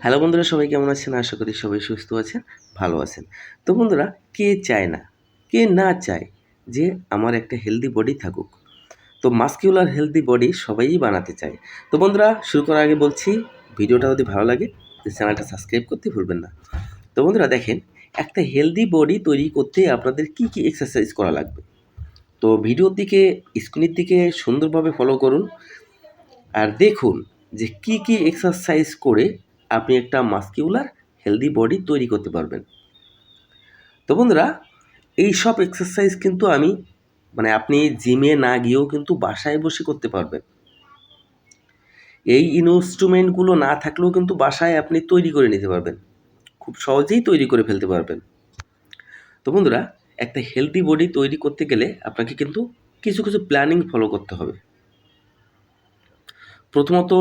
Hello বন্ধুরা, সবাই কেমন আছেন? আশা করি সবাই সুস্থ আছেন, ভালো আছেন। তো বন্ধুরা, কে চায় না, কে না চায় যে আমার একটা হেলদি বডি থাকুক? তো মাসকিউলার হেলদি বডি সবাই বানাতে চায়। তো বন্ধুরা, শুরু করার আগে বলছি, ভিডিওটা যদি ভালো লাগে চ্যানেলটা সাবস্ক্রাইব করতে ভুলবেন না। তো বন্ধুরা দেখেন, একটা হেলদি বডি তৈরি করতে আপনাদের কী এক্সারসাইজ করা লাগবে। তো ভিডিওর দিকে, স্ক্রিনের দিকে সুন্দরভাবে ফলো করুন আর দেখুন যে কী এক্সারসাইজ করে আপনি একটা মাসকিউলার হেলদি বডি তৈরি করতে পারবেন। তো বন্ধুরা, এই সব এক্সারসাইজ কিন্তু আপনি জিমে না গিয়েও কিন্তু বাসায় বসে করতে পারবেন। এই ইনস্ট্রুমেন্টগুলো না থাকলেও কিন্তু বাসায় আপনি তৈরি করে নিতে পারবেন, খুব সহজেই তৈরি করে ফেলতে পারবেন। তো বন্ধুরা, একটা হেলদি বডি তৈরি করতে গেলে আপনাকে কিন্তু কিছু প্ল্যানিং ফলো করতে হবে। প্রথমত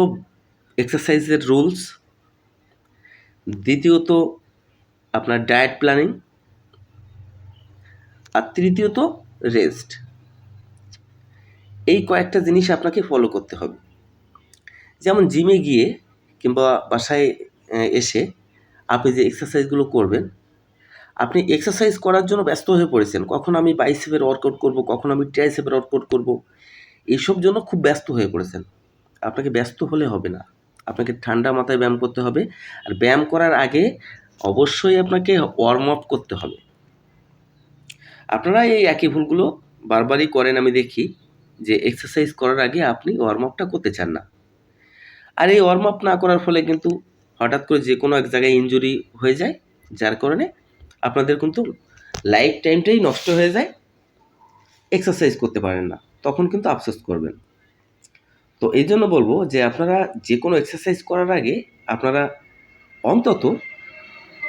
এক্সারসাইজের রুলস, দ্বিতীয়ত আপনার ডায়েট প্ল্যানিং, আর তৃতীয়ত রেস্ট। এই কয়েকটা জিনিস আপনাকে ফলো করতে হবে। যেমন জিমে গিয়ে কিংবা বাসায় এসে আপনি যে এক্সারসাইজগুলো করবেন, আপনি এক্সারসাইজ করার জন্য ব্যস্ত হয়ে পড়েছেন। কখন আমি বাইসেপের ওয়ার্কআউট করব, কখন আমি ট্রাইসেপের ওয়ার্কআউট করব, এইসব জন্য খুব ব্যস্ত হয়ে পড়েছেন। আপনাকে ব্যস্ত হলে হবে না, আপনাকে ঠান্ডা মাথায় ব্যায়াম করতে হবে। আর ব্যায়াম করার আগে অবশ্যই আপনাকে ওয়ার্ম আপ করতে হবে। আপনারা এই একই ভুলগুলো বারবারই করেন, আমি দেখি যে এক্সারসাইজ করার আগে আপনি ওয়ার্ম আপটা করতে চান না। আর এই ওয়ার্ম আপ না করার ফলে কিন্তু হঠাৎ করে যে কোনো এক জায়গায় ইনজুরি হয়ে যায়, যার কারণে আপনাদের কিন্তু লাইফ টাইমটাই নষ্ট হয়ে যায়, এক্সারসাইজ করতে পারেন না, তখন কিন্তু আফসোস করবেন। তো এই জন্য বলবো যে আপনারা যে কোনো এক্সারসাইজ করার আগে আপনারা অন্তত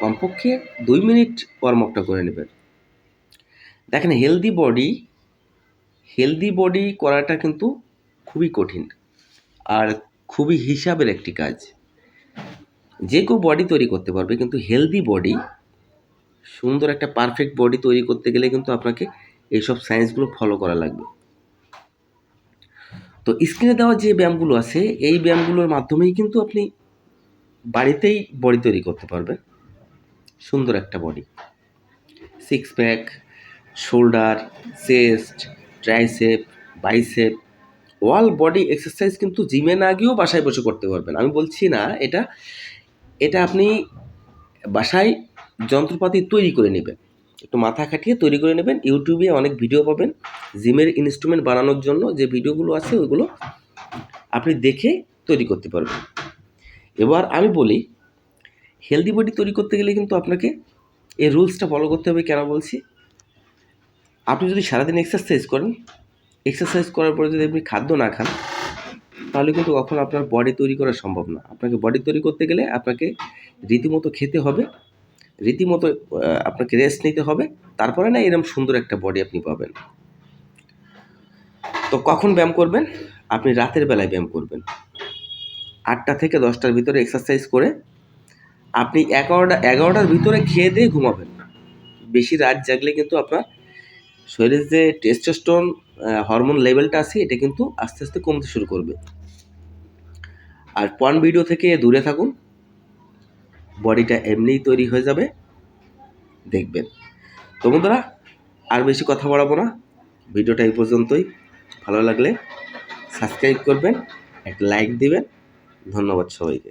কমপক্ষে 2 মিনিট ওয়ার্ম আপটা করে নেবেন। দেখেন, হেলদি বডি করাটা কিন্তু খুবই কঠিন আর খুবই হিসাবের একটি কাজ। যে কেউ বডি তৈরি করতে পারবে, কিন্তু হেলদি বডি, সুন্দর একটা পারফেক্ট বডি তৈরি করতে গেলে কিন্তু আপনাকে এইসব সায়েন্সগুলো ফলো করা লাগবে। তো স্ক্রিনে দেওয়া যে ব্যায়ামগুলো আছে, এই ব্যায়ামগুলোর মাধ্যমেই কিন্তু আপনি বাড়িতেই বডি তৈরি করতে পারবেন, সুন্দর একটা body. Six pack, shoulder, chest, tricep, bicep, all body exercise কিন্তু জিমে না গিয়েও বাসায় বসে করতে পারবেন। আমি বলছি না এটা আপনি বাসায় যন্ত্রপাতি তৈরি করে নেবেন, একটু মাথা খাটিয়ে তৈরি করে নেবেন। ইউটিউবে অনেক ভিডিও পাবেন জিমের ইনস্ট্রুমেন্ট বানানোর জন্য, যে ভিডিওগুলো আছে ওইগুলো আপনি দেখে তৈরি করতে পারবেন। এবার আমি বলি, হেলদি বডি তৈরি করতে গেলে কিন্তু আপনাকে এই রুলসটা ফলো করতে হবে। কেন বলছি? আপনি যদি সারাদিন এক্সারসাইজ করার পরে যদি আপনি খাদ্য না খান, তাহলে কিন্তু কখনো আপনার বডি তৈরি করা সম্ভব না। আপনাকে বডি তৈরি করতে গেলে আপনাকে রীতিমতো খেতে হবে, রীতিমতো আপনাকে রেস্ট নিতে হবে, তারপরে না এরকম সুন্দর একটা বডি আপনি পাবেন। তো কখন ব্যায়াম করবেন? আপনি রাতের বেলায় ব্যায়াম করবেন। 8টা থেকে 10টার ভিতরে এক্সারসাইজ করে আপনি 11টার ভিতরে খেয়ে দিয়ে ঘুমাবেন। বেশি রাত জাগলে কিন্তু আপনার শরীরের যে টেস্টোস্টেরন হরমোন লেভেলটা আছে, এটা কিন্তু আস্তে আস্তে কমতে শুরু করবে। আর পর্ন ভিডিও থেকে দূরে থাকুন, বডিটা এমনিই তৈরি হয়ে যাবে, দেখবেন। তো বন্ধুরা, আর বেশি কথা বাড়াবো না, ভিডিওটা এই পর্যন্তই। ভালো লাগলে সাবস্ক্রাইব করবেন, একটা লাইক দিবেন। ধন্যবাদ সবাইকে।